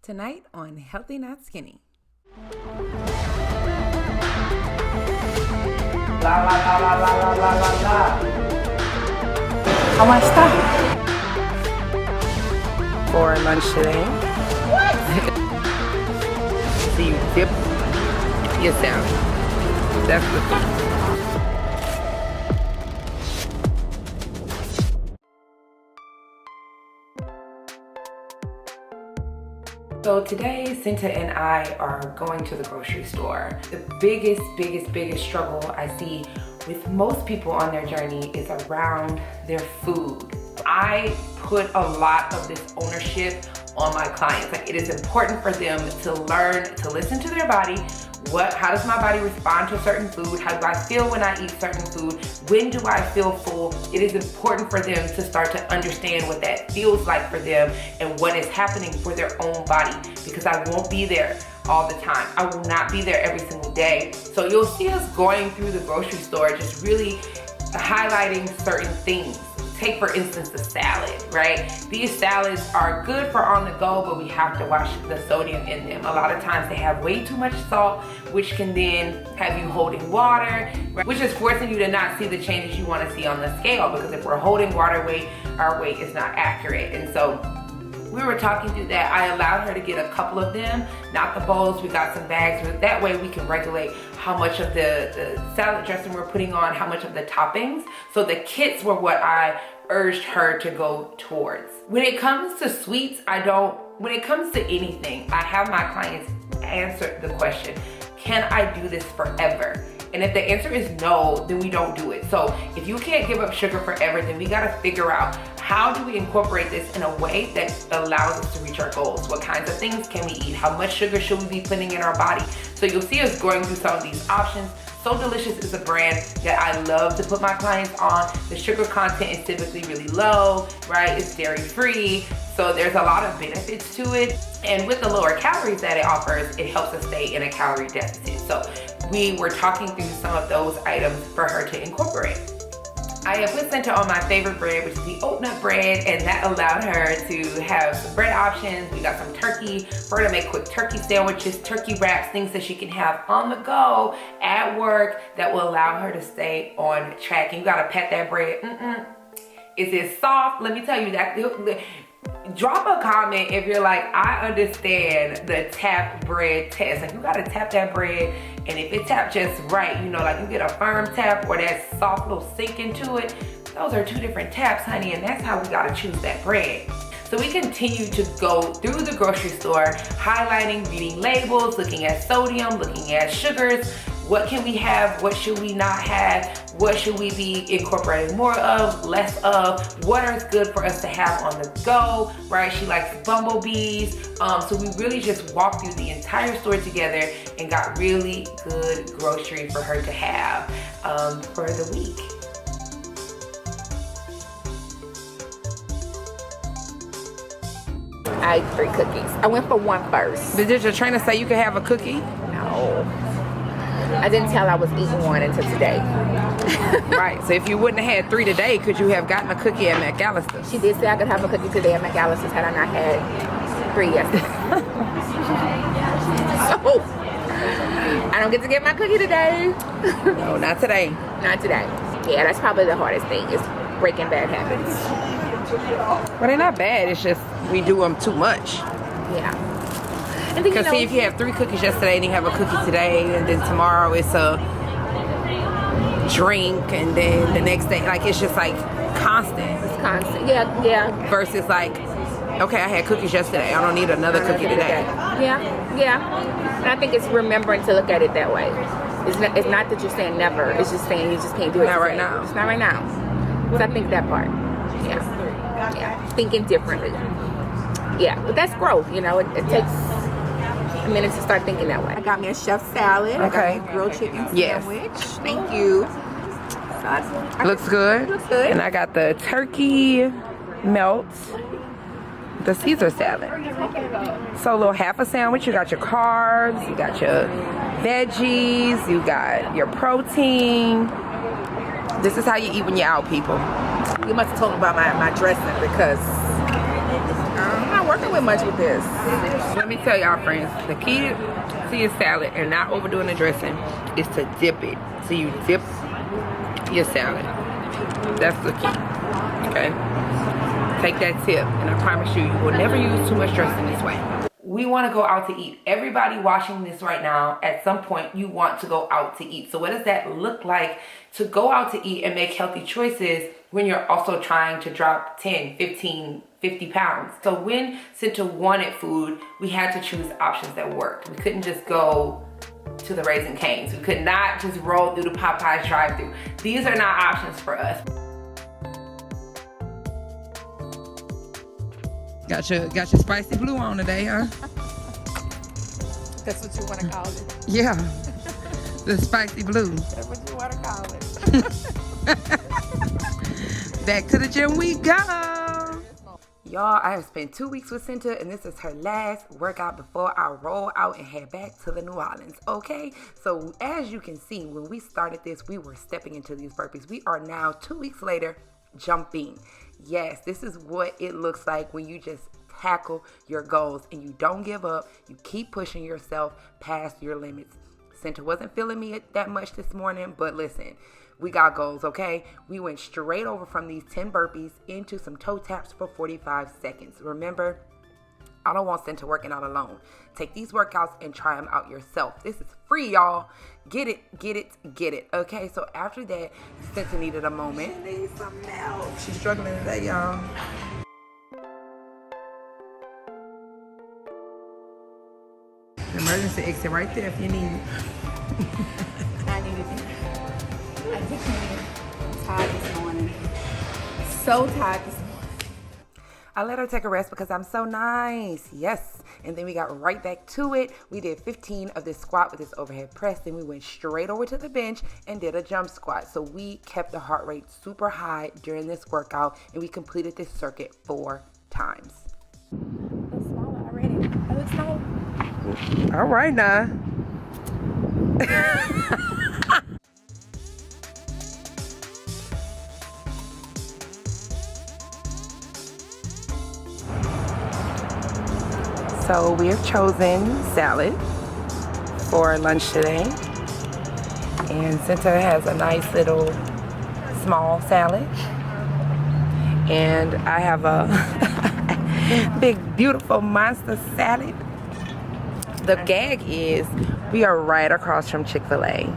Tonight on Healthy Not Skinny. La la la la la la la la la. How much stuff? For lunch today. What? So you dip your salad. That's the thing. So today, Senta and I are going to the grocery store. The biggest struggle I see with most people on their journey is around their food. I put a lot of this ownership on my clients. Like, it is important for them to learn to listen to their body. How does my body respond to a certain food? How do I feel when I eat certain food? When do I feel full? It is important for them to start to understand what that feels like for them and what is happening for their own body, because I won't be there all the time. I will not be there every single day. So you'll see us going through the grocery store, just really highlighting certain things. Take, for instance, the salad, right? These salads are good for on the go, but we have to watch the sodium in them. A lot of times they have way too much salt, which can then have you holding water, right? Which is forcing you to not see the changes you want to see on the scale, because if we're holding water weight, our weight is not accurate. And so we were talking through that. I allowed her to get a couple of them, not the bowls. We got some bags. That way we can regulate how much of the salad dressing we're putting on, how much of the toppings. So the kits were what I urged her to go towards. When it comes to sweets, when it comes to anything, I have my clients answer the question, can I do this forever? And if the answer is no, then we don't do it. So if you can't give up sugar forever, then we gotta figure out, how do we incorporate this in a way that allows us to reach our goals? What kinds of things can we eat? How much sugar should we be putting in our body? So you'll see us going through some of these options. So Delicious is a brand that I love to put my clients on. The sugar content is typically really low, right? It's dairy free. So there's a lot of benefits to it. And with the lower calories that it offers, it helps us stay in a calorie deficit. So we were talking through some of those items for her to incorporate. I have put Senta on my favorite bread, which is the oat nut bread, and that allowed her to have some bread options. We got some turkey for her to make quick turkey sandwiches, turkey wraps, things that she can have on the go at work that will allow her to stay on track. And you gotta pat that bread. Is it soft? Let me tell you that. Drop a comment if you're like, I understand the tap bread test. Like, you gotta tap that bread, and if it tapped just right, you know, like you get a firm tap or that soft little sink into it, those are two different taps, honey, and that's how we gotta choose that bread. So we continue to go through the grocery store, highlighting, reading labels, looking at sodium, looking at sugars. What can we have? What should we not have? What should we be incorporating more of, less of? What is good for us to have on the go, right? She likes bumblebees. So we really just walked through the entire store together and got really good grocery for her to have for the week. I ate 3 cookies. I went for one first. Did your trainer say you could have a cookie? No. I didn't tell I was eating one until today. Right, so if you wouldn't have had 3 today, could you have gotten a cookie at McAllister's? She did say I could have a cookie today at McAllister's had I not had 3 yesterday. So, I don't get to get my cookie today. No, not today. Not today. Yeah, that's probably the hardest thing, is breaking bad habits. Well, they're not bad, it's just we do them too much. Yeah. Because see, if you have 3 cookies yesterday and you have a cookie today, and then tomorrow it's a drink, and then the next day, like, it's just like constant. It's constant. Yeah. Versus like, okay, I had cookies yesterday, I don't need another cookie today. Yeah. And I think it's remembering to look at it that way. It's not that you're saying never. It's just saying you just can't do it. Not right now. It's not right now. So I think that part. Yeah. Thinking differently. Yeah. But that's growth. You know, it takes a minute to start thinking that way. I got me a chef salad. Okay. I got me a grilled chicken sandwich. Thank you. Looks good. Looks good. And I got the turkey melt, the Caesar salad. So a little half a sandwich. You got your carbs, you got your veggies, you got your protein. This is how you eat when you're out, people. You must have told me about my dressing, because I'm not working with doing much with this. Let me tell y'all, friends, the key to your salad and not overdoing the dressing is to dip it. So you dip your salad. That's the key. Okay? Take that tip, and I promise you, you will never use too much dressing this way. We want to go out to eat. Everybody watching this right now, at some point, you want to go out to eat. So what does that look like to go out to eat and make healthy choices when you're also trying to drop 10, 15, 50 pounds? So when Senta wanted food, we had to choose options that worked. We couldn't just go to the Raising Cane's. We could not just roll through the Popeyes drive-thru. These are not options for us. Got your spicy blue on today, huh? That's what you want to call it. Yeah, the spicy blue. That's what you want to call it. Back to the gym we go. Y'all, I have spent 2 weeks with Senta, and this is her last workout before I roll out and head back to the New Orleans, okay? So as you can see, when we started this, we were stepping into these burpees. We are now 2 weeks later, jumping. Yes, this is what it looks like when you just tackle your goals and you don't give up. You keep pushing yourself past your limits. Senta wasn't feeling me that much this morning, but listen, we got goals, okay? We went straight over from these 10 burpees into some toe taps for 45 seconds. Remember, I don't want Senta working out alone. Take these workouts and try them out yourself. This is free, y'all. Get it, get it, get it. Okay, so after that, Senta needed a moment. She needs some milk. She's struggling today, y'all. Emergency exit right there if you need it. I needed it. I just needed it. I'm tired this morning. So tired this morning. I let her take a rest because I'm so nice. Yes. And then we got right back to it. We did 15 of this squat with this overhead press. Then we went straight over to the bench and did a jump squat. So we kept the heart rate super high during this workout, and we completed this circuit 4 times. It's smaller already. Oh, it's smaller. All right now. So we have chosen salad for lunch today. And Senta has a nice little small salad. And I have a big, beautiful monster salad. The gag is we are right across from Chick-fil-A.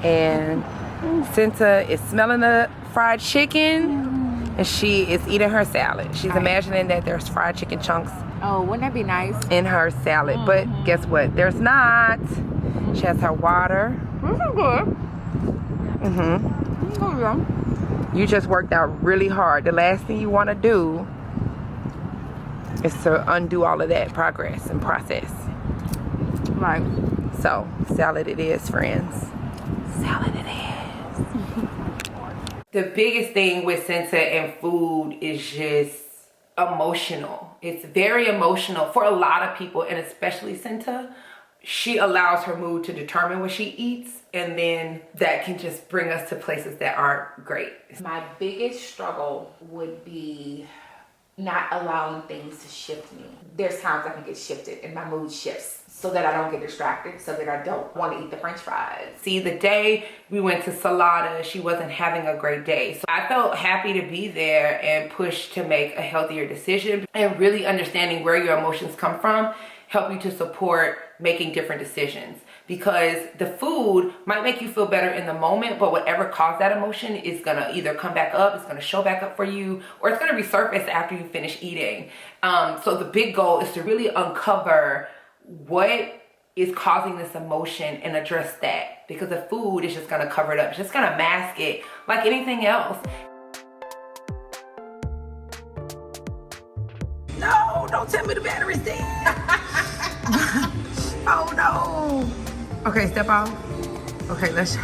And Senta is smelling the fried chicken and she is eating her salad. She's imagining that there's fried chicken chunks Oh, wouldn't that be nice? in her salad. But guess what? There's not. She has her water. This is good. You just worked out really hard. The last thing you want to do is to undo all of that progress and process. Right. So, salad it is, friends. Salad it is. The biggest thing with Senta and food is just emotional. It's very emotional for a lot of people, and especially Senta. She allows her mood to determine what she eats, and then that can just bring us to places that aren't great. My biggest struggle would be not allowing things to shift me. There's times I can get shifted and my mood shifts so that I don't get distracted, so that I don't want to eat the french fries. See, the day we went to Salada, she wasn't having a great day. So I felt happy to be there and push to make a healthier decision, and really understanding where your emotions come from help you to support making different decisions, because the food might make you feel better in the moment, but whatever caused that emotion is gonna either come back up, it's gonna show back up for you, or it's gonna resurface after you finish eating. So the big goal is to really uncover what is causing this emotion and address that, because the food is just gonna cover it up. It's just gonna mask it like anything else. No, don't tell me the battery's dead. Oh no. Okay, step off. Okay, let's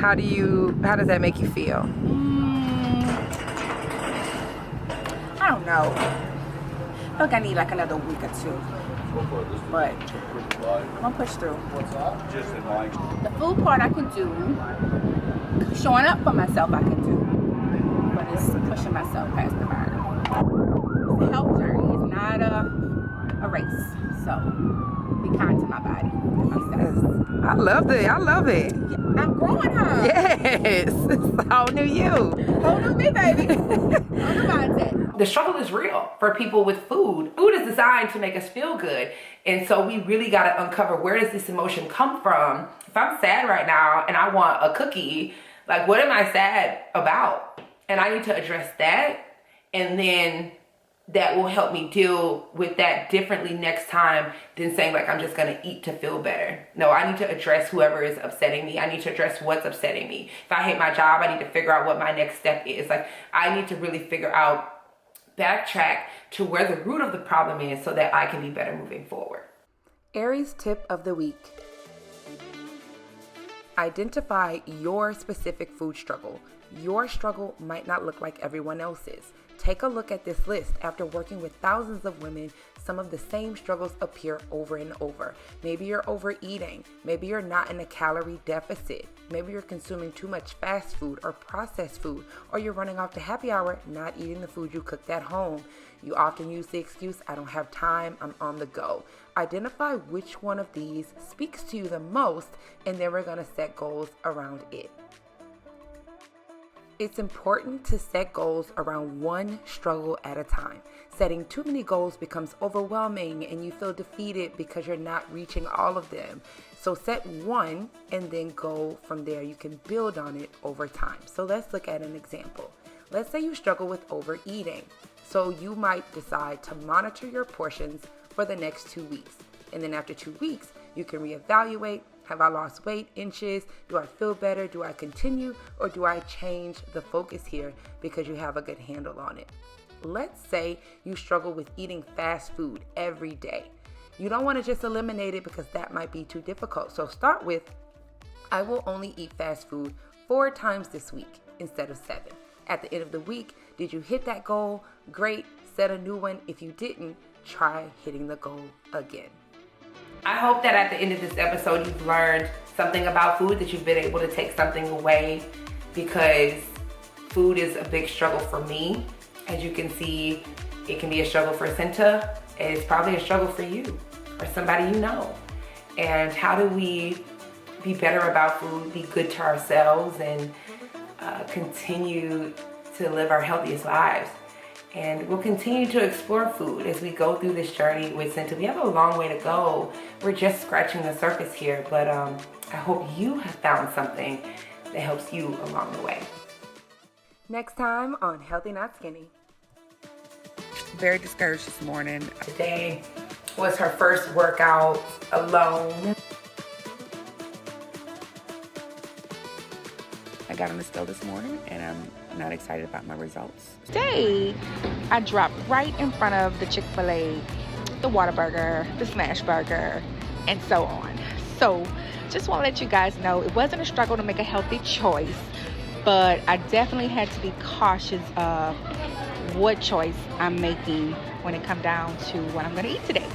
How does that make you feel? I don't know. I feel like I need like another week or two. But I'm gonna push through. The food part I can do. Showing up for myself I can do. But it's pushing myself past the mark. It's a health journey. It's not a race. So be kind to my body. I love it. I'm growing her. Yes. It's all new you. Whole new me, baby. On the mindset. The struggle is real for people with food. Food is designed to make us feel good. And so we really got to uncover, where does this emotion come from? If I'm sad right now and I want a cookie, like, what am I sad about? And I need to address that. And then that will help me deal with that differently next time than saying, like, I'm just going to eat to feel better. No, I need to address whoever is upsetting me. I need to address what's upsetting me. If I hate my job, I need to figure out what my next step is. Like, I need to really figure out, backtrack to where the root of the problem is so that I can be better moving forward. Aree's tip of the week. Identify your specific food struggle. Your struggle might not look like everyone else's. Take a look at this list. After working with thousands of women, some of the same struggles appear over and over. Maybe you're overeating. Maybe you're not in a calorie deficit. Maybe you're consuming too much fast food or processed food, or you're running off to happy hour, not eating the food you cooked at home. You often use the excuse, I don't have time, I'm on the go. Identify which one of these speaks to you the most, and then we're going to set goals around it. It's important to set goals around one struggle at a time. Setting too many goals becomes overwhelming and you feel defeated because you're not reaching all of them. So set one and then go from there. You can build on it over time. So let's look at an example. Let's say you struggle with overeating. So you might decide to monitor your portions for the next 2 weeks. And then after 2 weeks, you can reevaluate. Have I lost weight, inches? Do I feel better? Do I continue? Or do I change the focus here because you have a good handle on it? Let's say you struggle with eating fast food every day. You don't want to just eliminate it because that might be too difficult. So start with, I will only eat fast food 4 times this week instead of 7. At the end of the week, did you hit that goal? Great, set a new one. If you didn't, try hitting the goal again. I hope that at the end of this episode, you've learned something about food, that you've been able to take something away, because food is a big struggle for me. As you can see, it can be a struggle for Senta, and it's probably a struggle for you or somebody you know. And how do we be better about food, be good to ourselves, and continue to live our healthiest lives? And we'll continue to explore food as we go through this journey with Senta. We have a long way to go. We're just scratching the surface here, but I hope you have found something that helps you along the way. Next time on Healthy Not Skinny. Very discouraged this morning. Today was her first workout alone. I got on the scale this morning and I'm not excited about my results. Today, I dropped right in front of the Chick-fil-A, the Whataburger, the Smash Burger, and so on. So, just want to let you guys know, it wasn't a struggle to make a healthy choice, but I definitely had to be cautious of what choice I'm making when it comes down to what I'm going to eat today.